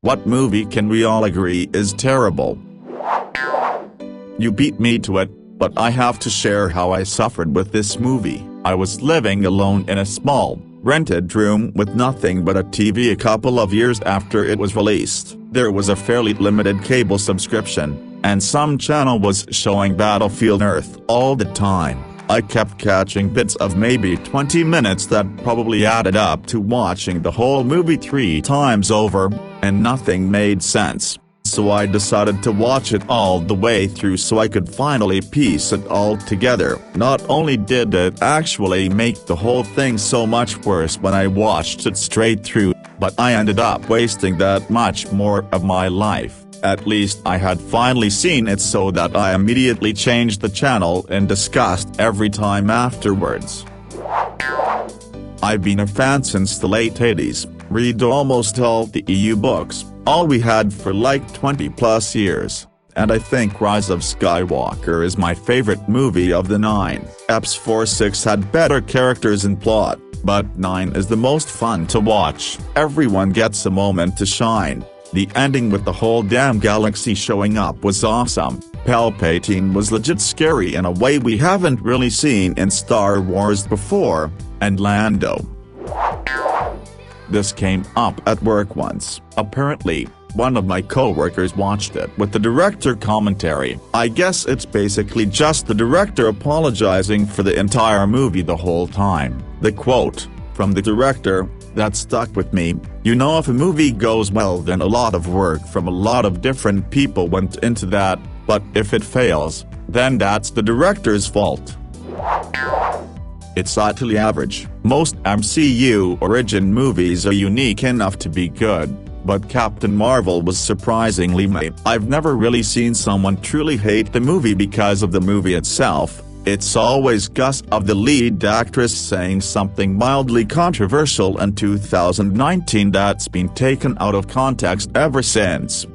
What movie can we all agree is terrible? You beat me to it, but I have to share how I suffered with this movie. I was living alone in a small, rented room with nothing but a TV a couple of years after it was released. There was a fairly limited cable subscription, and some channel was showing Battlefield Earth all the time. I kept catching bits of maybe 20 minutes that probably added up to watching the whole movie 3 times over, and nothing made sense. So I decided to watch it all the way through so I could finally piece it all together. Not only did it actually make the whole thing so much worse when I watched it straight through, but I ended up wasting that much more of my life. At least I had finally seen it, so that I immediately changed the channel in disgust every time afterwards. I've been a fan since the late 80s, read almost all the EU books, all we had for like 20+ years, and I think Rise of Skywalker is my favorite movie of the 9. Eps 4-6 had better characters and plot, but 9 is the most fun to watch. Everyone gets a moment to shine. The ending with the whole damn galaxy showing up was awesome. Palpatine was legit scary in a way we haven't really seen in Star Wars before, and Lando. This came up at work once. Apparently, one of my co-workers watched it with the director commentary. I guess it's basically just the director apologizing for the entire movie the whole time. The quote from the director that stuck with me: "You know, if a movie goes well, then a lot of work from a lot of different people went into that, but if it fails, then that's the director's fault." It's utterly average. Most MCU origin movies are unique enough to be good, but Captain Marvel was surprisingly meh. I've never really seen someone truly hate the movie because of the movie itself. It's always Gus of the lead actress saying something mildly controversial in 2019 that's been taken out of context ever since.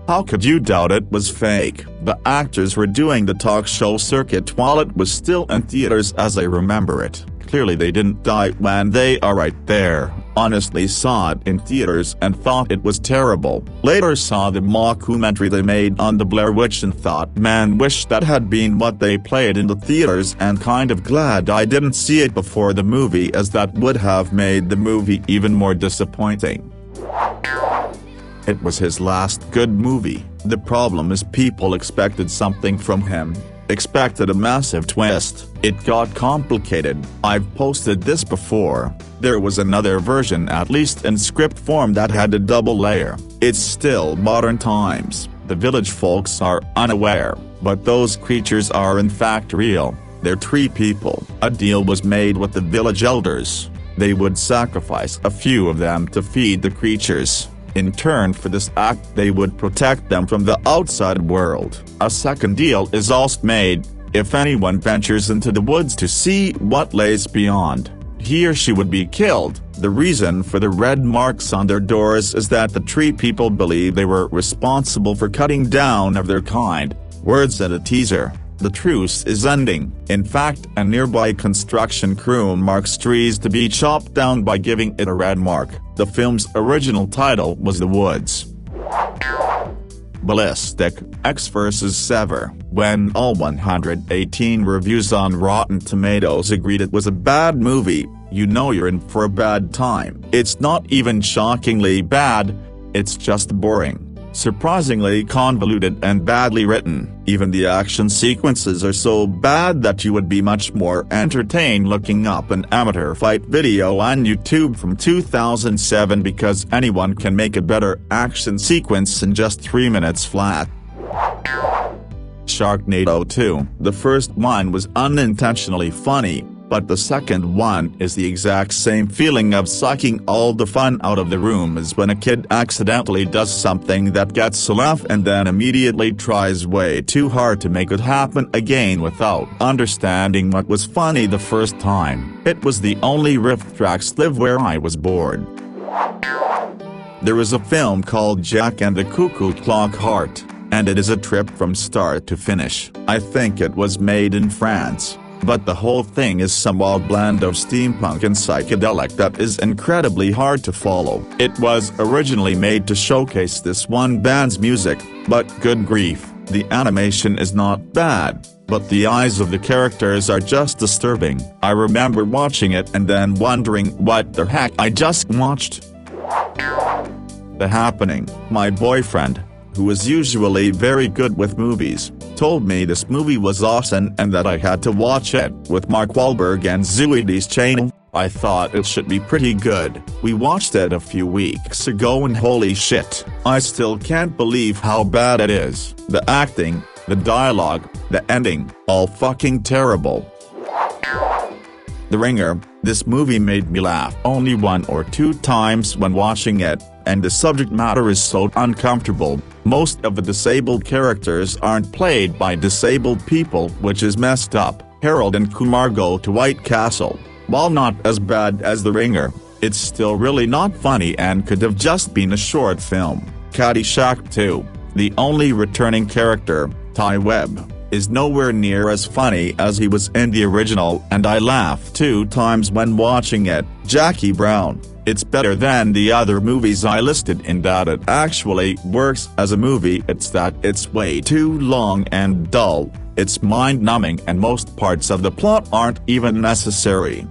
How could you doubt it was fake? The actors were doing the talk show circuit while it was still in theaters as I remember it. Clearly they didn't die when they are right there. Honestly saw it in theaters and thought it was terrible. Later saw the mockumentary they made on the Blair Witch and thought, man, wish that had been what they played in the theaters, and kind of glad I didn't see it before the movie, as that would have made the movie even more disappointing. It was his last good movie. The problem is people expected something from him. Expected a massive twist. It got complicated. I've posted this before. There was another version, at least in script form, that had a double layer. It's still modern times. The village folks are unaware, but those creatures are in fact real. They're tree people. A deal was made with the village elders. They would sacrifice a few of them to feed the creatures. In turn for this act, they would protect them from the outside world. A second deal is also made: if anyone ventures into the woods to see what lays beyond, he or she would be killed. The reason for the red marks on their doors is that the tree people believe they were responsible for cutting down of their kind. Words in a teaser. The truce is ending. In fact, a nearby construction crew marks trees to be chopped down by giving it a red mark. The film's original title was The Woods. Ballistic X vs. Sever. When all 118 reviews on Rotten Tomatoes agreed it was a bad movie, you know you're in for a bad time. It's not even shockingly bad, it's just boring. Surprisingly convoluted and badly written. Even the action sequences are so bad that you would be much more entertained looking up an amateur fight video on YouTube from 2007, because anyone can make a better action sequence in just 3 minutes flat. Sharknado 2. The first one was unintentionally funny, but the second one is the exact same feeling of sucking all the fun out of the room as when a kid accidentally does something that gets a laugh and then immediately tries way too hard to make it happen again without understanding what was funny the first time. It was the only riff tracks live where I was bored. There is a film called Jack and the Cuckoo Clock Heart, and it is a trip from start to finish. I think it was made in France. but the whole thing is some wild blend of steampunk and psychedelic that is incredibly hard to follow. It was originally made to showcase this one band's music, but good grief, the animation is not bad, but the eyes of the characters are just disturbing. I remember watching it and then wondering what the heck I just watched. The Happening. My boyfriend, who is usually very good with movies, told me this movie was awesome and that I had to watch it. With Mark Wahlberg and Zooey Deschanel, I thought it should be pretty good. We watched it a few weeks ago and holy shit, I still can't believe how bad it is. The acting, the dialogue, the ending, all fucking terrible. The Ringer. This movie made me laugh only 1 or 2 times when watching it, and the subject matter is so uncomfortable. Most of the disabled characters aren't played by disabled people, which is messed up. Harold and Kumar go to White Castle. While not as bad as The Ringer, it's still really not funny and could have just been a short film. Caddyshack 2. The only returning character, Ty Webb, is nowhere near as funny as he was in the original, and I laughed 2 times when watching it. Jackie Brown. It's better than the other movies I listed in that it actually works as a movie. It's that it's way too long and dull, it's mind-numbing and most parts of the plot aren't even necessary.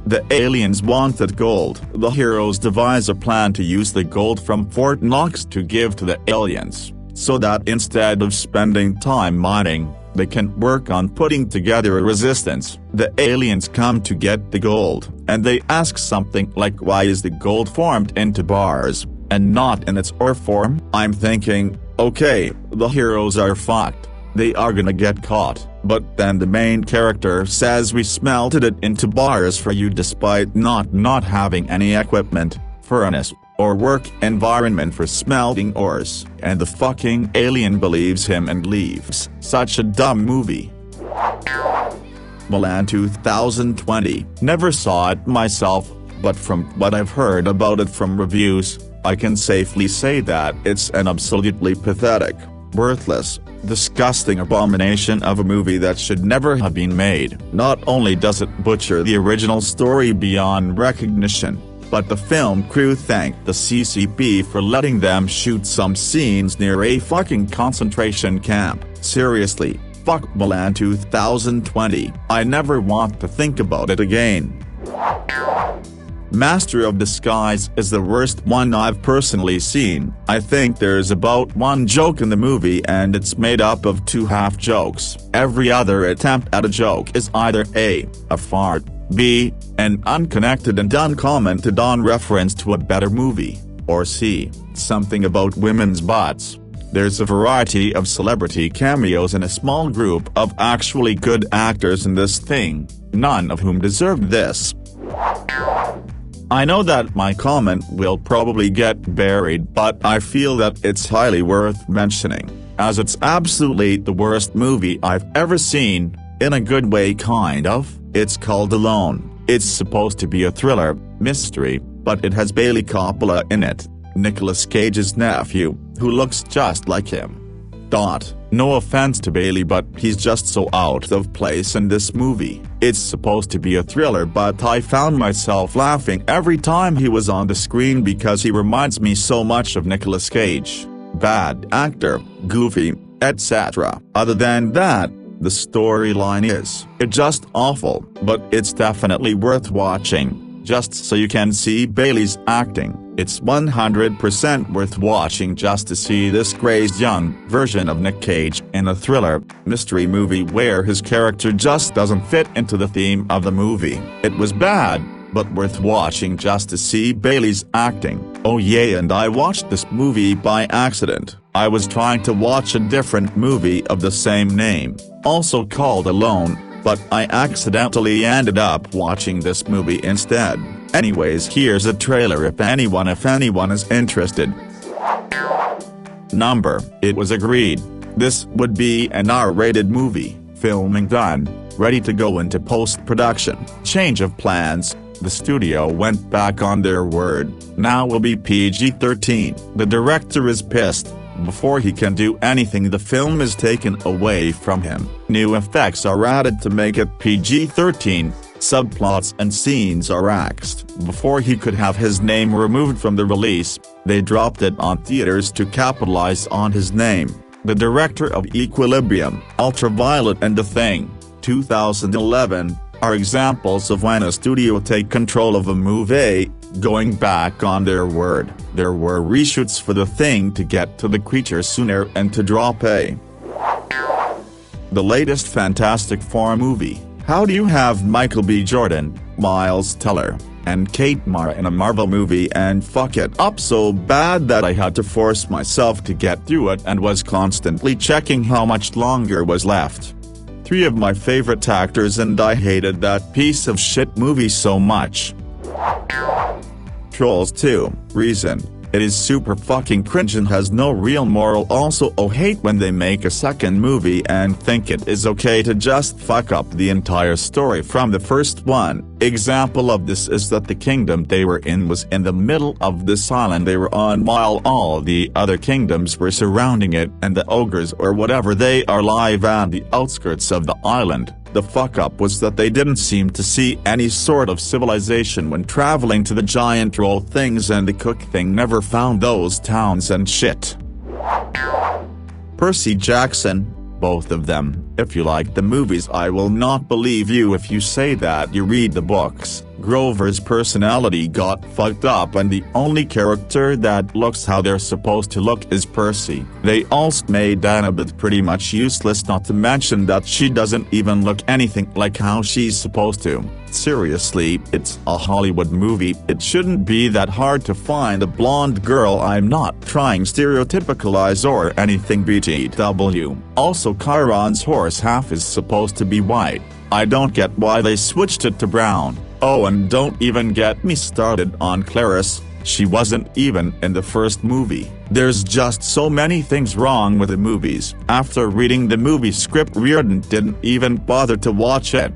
The aliens wanted gold. The heroes devise a plan to use the gold from Fort Knox to give to the aliens, so that instead of spending time mining, they can work on putting together a resistance. The aliens come to get the gold, and they ask something like, why is the gold formed into bars, and not in its ore form? I'm thinking, okay, the heroes are fucked. They are gonna get caught, but then the main character says we smelted it into bars for you despite not having any equipment, furnace, or work environment for smelting ores, and the fucking alien believes him and leaves. Such a dumb movie. Milan 2020. Never saw it myself, but from what I've heard about it from reviews, I can safely say that it's an absolutely pathetic, worthless, disgusting abomination of a movie that should never have been made. Not only does it butcher the original story beyond recognition, but the film crew thanked the CCP for letting them shoot some scenes near a fucking concentration camp. Seriously, fuck Milan 2020. I never want to think about it again. Master of Disguise is the worst one I've personally seen. I think there's about 1 joke in the movie and it's made up of 2 half jokes. Every other attempt at a joke is either A, a fart, B, an unconnected and uncommented on reference to a better movie, or C, something about women's butts. There's a variety of celebrity cameos and a small group of actually good actors in this thing, none of whom deserved this. I know that my comment will probably get buried, but I feel that it's highly worth mentioning, as it's absolutely the worst movie I've ever seen, in a good way kind of. It's called Alone. It's supposed to be a thriller, mystery, but it has Bailey Coppola in it, Nicolas Cage's nephew, who looks just like him. No offense to Bailey, but he's just so out of place in this movie. It's supposed to be a thriller, but I found myself laughing every time he was on the screen because he reminds me so much of Nicolas Cage. Bad actor, goofy, etc. Other than that, the storyline is just awful, but it's definitely worth watching, just so you can see Bailey's acting. It's 100% worth watching just to see this crazed young version of Nick Cage in a thriller, mystery movie where his character just doesn't fit into the theme of the movie. It was bad, but worth watching just to see Bailey's acting. Oh yeah, and I watched this movie by accident. I was trying to watch a different movie of the same name, also called Alone, but I accidentally ended up watching this movie instead. Anyways, here's a trailer if anyone is interested. It was agreed. This would be an R-rated movie, filming done, ready to go into post-production. Change of plans. The studio went back on their word, now will be PG-13. The director is pissed, Before he can do anything, the film is taken away from him. New effects are added to make it PG-13, subplots and scenes are axed. Before he could have his name removed from the release, they dropped it on theaters to capitalize on his name. The director of Equilibrium, Ultraviolet and The Thing, 2011, are examples of when a studio take control of a movie, going back on their word. There were reshoots for The Thing to get to the creature sooner and to drop the latest Fantastic Four movie. How do you have Michael B. Jordan, Miles Teller, and Kate Mara in a Marvel movie and fuck it up so bad that I had to force myself to get through it and was constantly checking how much longer was left? 3 of my favorite actors, and I hated that piece of shit movie so much. Trolls 2, reason. It is super fucking cringe and has no real moral. Also hate when they make a second movie and think it is okay to just fuck up the entire story from the first one. Example of this is that the kingdom they were in was in the middle of this island they were on while all the other kingdoms were surrounding it, and the ogres or whatever they are live on the outskirts of the island. The fuck up was that they didn't seem to see any sort of civilization when traveling to the giant troll things, and the cook thing never found those towns and shit. Percy Jackson, both of them. If you like the movies, I will not believe you if you say that you read the books. Grover's personality got fucked up and the only character that looks how they're supposed to look is Percy. They also made Annabeth pretty much useless, not to mention that she doesn't even look anything like how she's supposed to. Seriously, it's a Hollywood movie, it shouldn't be that hard to find a blonde girl. I'm not trying stereotypicalize or anything BTW. Also, Chiron's horse half is supposed to be white. I don't get why they switched it to brown. Oh, and don't even get me started on Clarice, she wasn't even in the first movie. There's just so many things wrong with the movies. After reading the movie script, Reardon didn't even bother to watch it.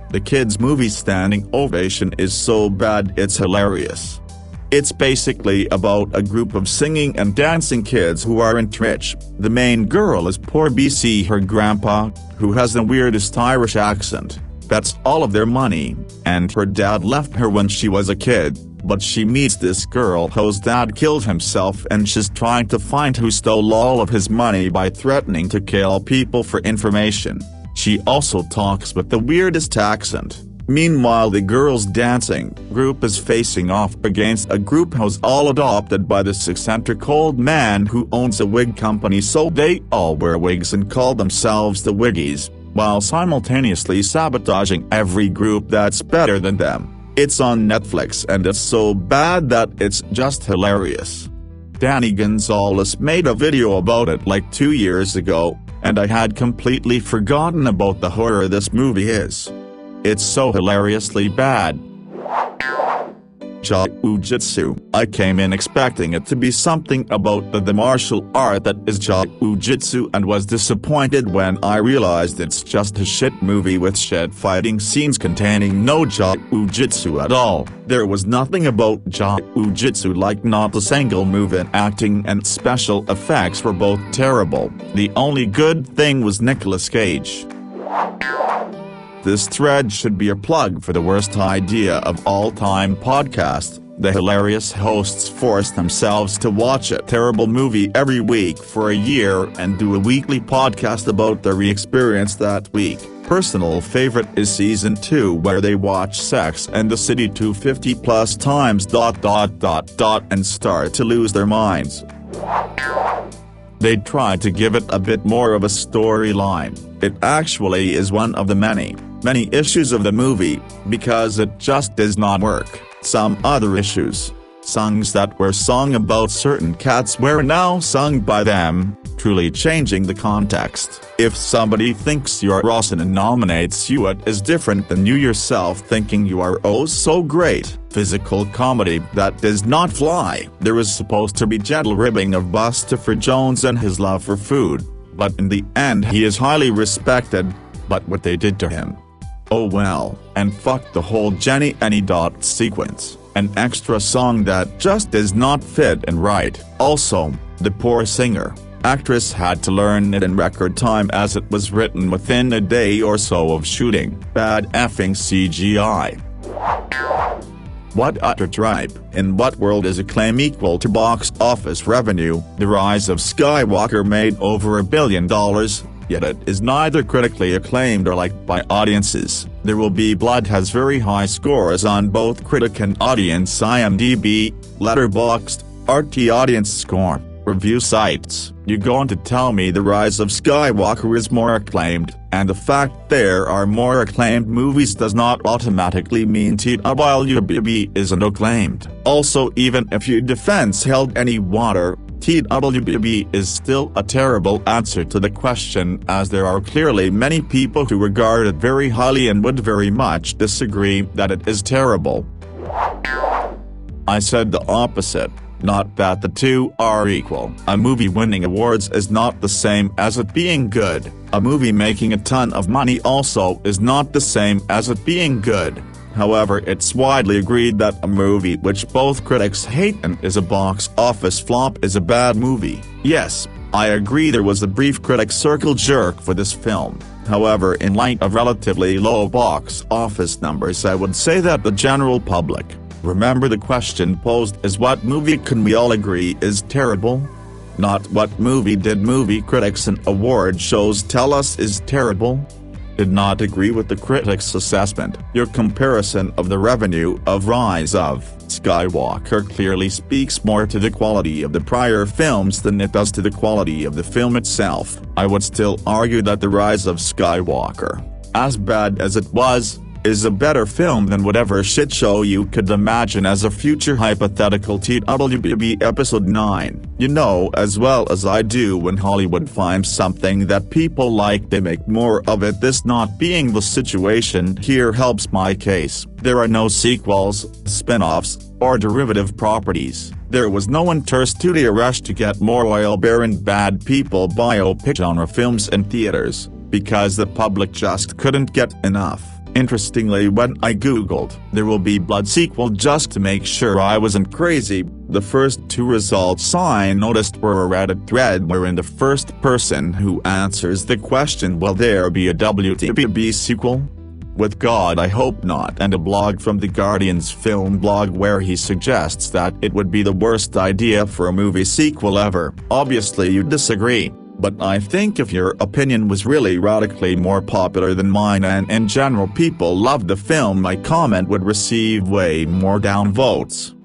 The kids' movie Standing Ovation is so bad it's hilarious. It's basically about a group of singing and dancing kids who aren't rich. The main girl is poor BC, her grandpa, who has the weirdest Irish accent. That's all of their money, and her dad left her when she was a kid, but she meets this girl whose dad killed himself and she's trying to find who stole all of his money by threatening to kill people for information. She also talks with the weirdest accent. Meanwhile, the girls' dancing group is facing off against a group who's all adopted by this eccentric old man who owns a wig company, so they all wear wigs and call themselves the Wiggies, while simultaneously sabotaging every group that's better than them. It's on Netflix and it's so bad that it's just hilarious. Danny Gonzalez made a video about it like 2 years ago, and I had completely forgotten about the horror this movie is. It's so hilariously bad. Jiu-Jitsu. I came in expecting it to be something about the martial art that is Jiu-Jitsu and was disappointed when I realized it's just a shit movie with shit fighting scenes containing no Jiu-Jitsu at all. There was nothing about Jiu-Jitsu, like not a single move, and acting and special effects were both terrible. The only good thing was Nicolas Cage. This thread should be a plug for the worst idea of all time podcast. The hilarious hosts forced themselves to watch a terrible movie every week for a year and do a weekly podcast about their experience that week. Personal favorite is season 2, where they watch Sex and the City 250 plus times ... and start to lose their minds. They tried to give it a bit more of a storyline. It actually is one of the many issues of the movie, because it just does not work. Some other issues. Songs that were sung about certain cats were now sung by them, truly changing the context. If somebody thinks you're awesome and nominates you, it is different than you yourself thinking you are oh so great. Physical comedy that does not fly. There is supposed to be gentle ribbing of Buster Jones and his love for food, but in the end he is highly respected. But what they did to him, oh well. And fuck the whole Jenny Any sequence. An extra song that just does not fit and right. Also, The poor singer, actress had to learn it in record time as it was written within a day or so of shooting. Bad effing CGI. What utter tripe. In what world is acclaim equal to box office revenue? The Rise of Skywalker made over $1 billion, yet it is neither critically acclaimed or liked by audiences. There Will Be Blood has very high scores on both critic and audience IMDb, Letterboxd, RT audience score, review sites. You going to tell me The Rise of Skywalker is more acclaimed, and the fact there are more acclaimed movies does not automatically mean TWB isn't acclaimed. Also, even if your defense held any water, TWB is still a terrible answer to the question, as there are clearly many people who regard it very highly and would very much disagree that it is terrible. I said the opposite. Not that the two are equal. A movie winning awards is not the same as it being good. A movie making a ton of money also is not the same as it being good. However, it's widely agreed that a movie which both critics hate and is a box office flop is a bad movie. Yes, I agree there was a brief critic circle jerk for this film. However, in light of relatively low box office numbers, I would say that the general public. Remember, the question posed is what movie can we all agree is terrible? Not what movie did movie critics and award shows tell us is terrible? Did not agree with the critics' assessment. Your comparison of the revenue of Rise of Skywalker clearly speaks more to the quality of the prior films than it does to the quality of the film itself. I would still argue that The Rise of Skywalker, as bad as it was, is a better film than whatever shitshow you could imagine as a future hypothetical TWB Episode 9. You know as well as I do, when Hollywood finds something that people like, they make more of it. This not being the situation here helps my case. There are no sequels, spin-offs, or derivative properties. There was no interstudio rush to get more oil baron bad people biopic genre films in theaters, because the public just couldn't get enough. Interestingly, when I googled There Will Be Blood sequel just to make sure I wasn't crazy, the first two results I noticed were a Reddit thread wherein the first person who answers the question "Will there be a WTB sequel? With God I hope not," and a blog from the Guardian's film blog where he suggests that it would be the worst idea for a movie sequel ever. Obviously you disagree. But I think if your opinion was really radically more popular than mine and in general people loved the film, my comment would receive way more downvotes.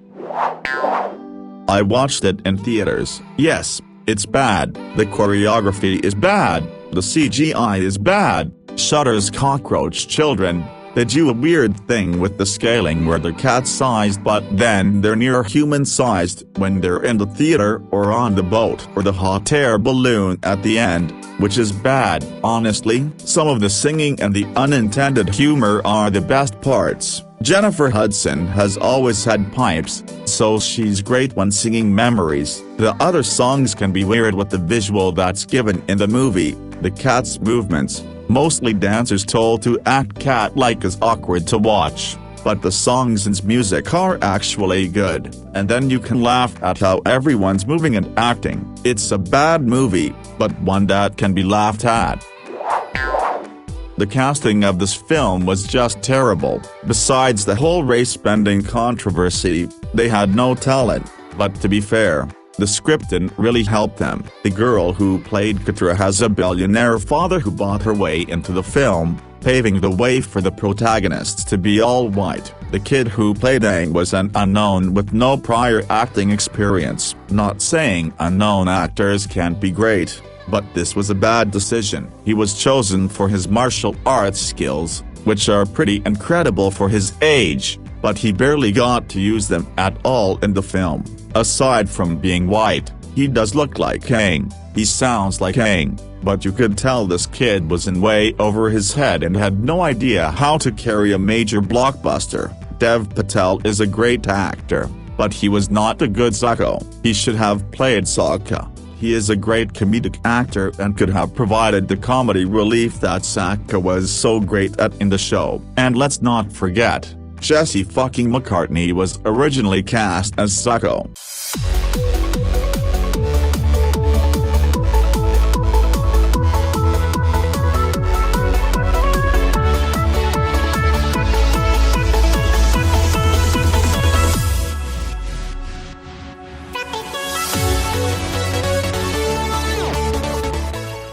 I watched it in theaters. Yes, it's bad. The choreography is bad. The CGI is bad. Shudder's Cockroach Children, they do a weird thing with the scaling where they're cat-sized but then they're near human-sized when they're in the theater or on the boat or the hot air balloon at the end, which is bad. Honestly, some of the singing and the unintended humor are the best parts. Jennifer Hudson has always had pipes, so she's great when singing Memories. The other songs can be weird with the visual that's given in the movie. The cat's movements, mostly dancers told to act cat-like, is awkward to watch, but the songs and music are actually good, and then you can laugh at how everyone's moving and acting. It's a bad movie, but one that can be laughed at. The casting of this film was just terrible. Besides the whole race-bending controversy, they had no talent, but to be fair, the script didn't really help them. The girl who played Katra has a billionaire father who bought her way into the film, paving the way for the protagonists to be all white. The kid who played Aang was an unknown with no prior acting experience. Not saying unknown actors can't be great, but this was a bad decision. He was chosen for his martial arts skills, which are pretty incredible for his age, but he barely got to use them at all in the film. Aside from being white, he does look like Aang. He sounds like Aang, but you could tell this kid was in way over his head and had no idea how to carry a major blockbuster. Dev Patel is a great actor, but he was not a good Zuko. He should have played Sokka. He is a great comedic actor and could have provided the comedy relief that Sokka was so great at in the show. And let's not forget, Jesse fucking McCartney was originally cast as Zuko.